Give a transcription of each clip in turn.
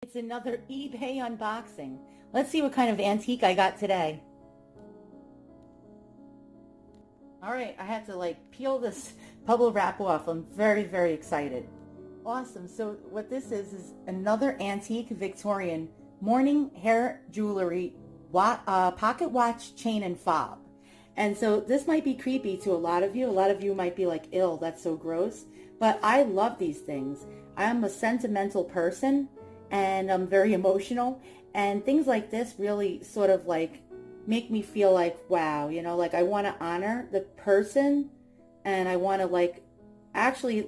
It's another eBay unboxing. Let's see what kind of antique I got today. All right, I had to peel this bubble wrap off. I'm very, very excited. Awesome. So what this is another antique Victorian Mourning hair jewelry pocket watch chain and fob. And so this might be creepy to a lot of you. A lot of you might be like, ew, that's so gross. But I love these things. I am a sentimental person and I'm very emotional. And things like this really sort of make me feel like, wow, I want to honor the person and I want to actually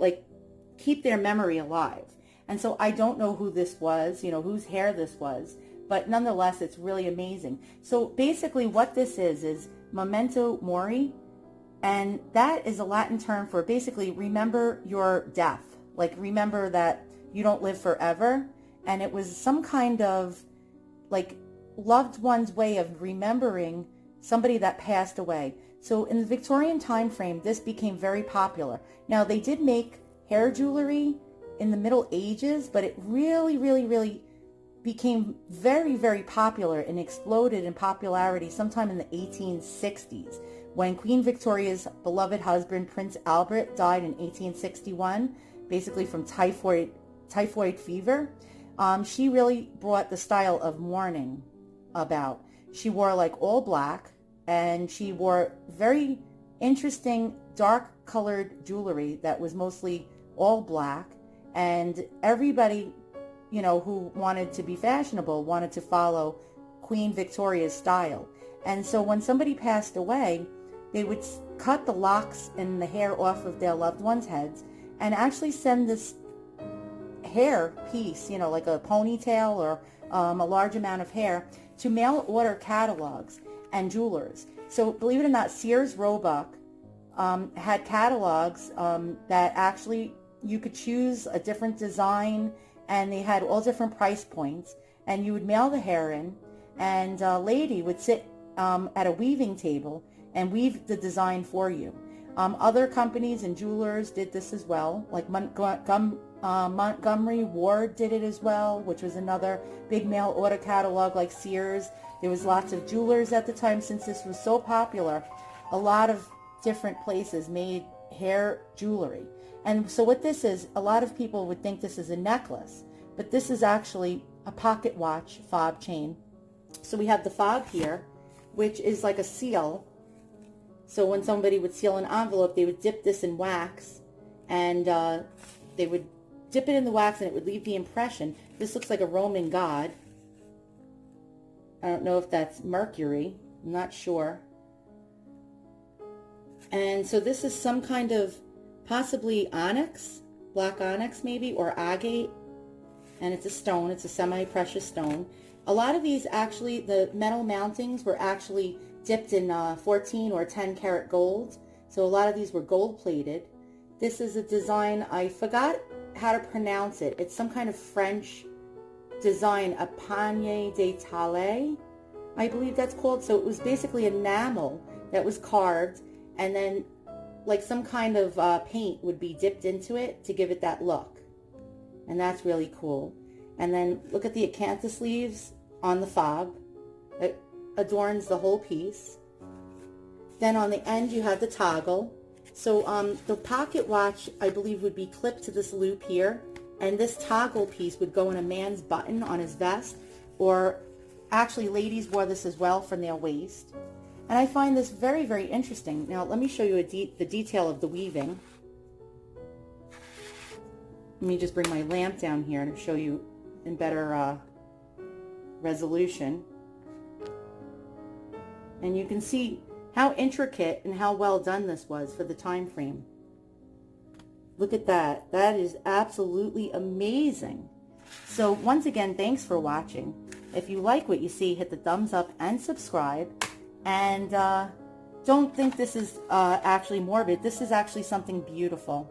keep their memory alive. And so I don't know who this was, whose hair this was, but nonetheless, it's really amazing. So basically what this is memento mori, and that is a Latin term for basically remember your death. Remember that you don't live forever. And it was some kind of loved one's way of remembering somebody that passed away. So in the Victorian time frame, this became very popular. Now they did make hair jewelry in the Middle Ages, but it really, really, really became very, very popular and exploded in popularity sometime in the 1860s when Queen Victoria's beloved husband, Prince Albert, died in 1861, basically from typhoid fever. She really brought the style of mourning about. She wore all black, and she wore very interesting dark colored jewelry that was mostly all black, and everybody who wanted to be fashionable wanted to follow Queen Victoria's style. And so when somebody passed away, they would cut the locks and the hair off of their loved ones' heads and actually send this hair piece, like a ponytail or a large amount of hair, to mail order catalogs and jewelers. So believe it or not, Sears Roebuck had catalogs that actually you could choose a different design, and they had all different price points, and you would mail the hair in, and a lady would sit at a weaving table and weave the design for you. Other companies and jewelers did this as well, like Montgomery Ward did it as well, which was another big mail order catalog like Sears. There was lots of jewelers at the time. Since this was so popular, a lot of different places made hair jewelry. And so what this is, a lot of people would think this is a necklace, but this is actually a pocket watch fob chain. So we have the fob here, which is like a seal. So when somebody would seal an envelope, they would dip this in wax, and they would dip it in the wax and it would leave the impression. This looks like a Roman god. I don't know if that's Mercury. I'm not sure. And so this is some kind of possibly onyx, black onyx maybe, or agate. And it's a stone. It's a semi-precious stone. A lot of these actually, the metal mountings were actually dipped in 14 or 10 karat gold. So a lot of these were gold plated. This is a design, I forgot how to pronounce it. It's some kind of French design, a panier de taille, I believe that's called. So it was basically enamel that was carved, and then some kind of paint would be dipped into it to give it that look. And that's really cool. And then look at the acanthus leaves on the fob. It adorns the whole piece. Then on the end you have the toggle. So the pocket watch, I believe, would be clipped to this loop here, and this toggle piece would go in a man's button on his vest, or actually ladies wore this as well from their waist. And I find this very, very interesting. Now let me show you the detail of the weaving. Let me just bring my lamp down here and show you in better resolution. And you can see how intricate and how well done this was for the time frame. Look at that. That is absolutely amazing. So once again, thanks for watching. If you like what you see, hit the thumbs up and subscribe. And don't think this is actually morbid. This is actually something beautiful.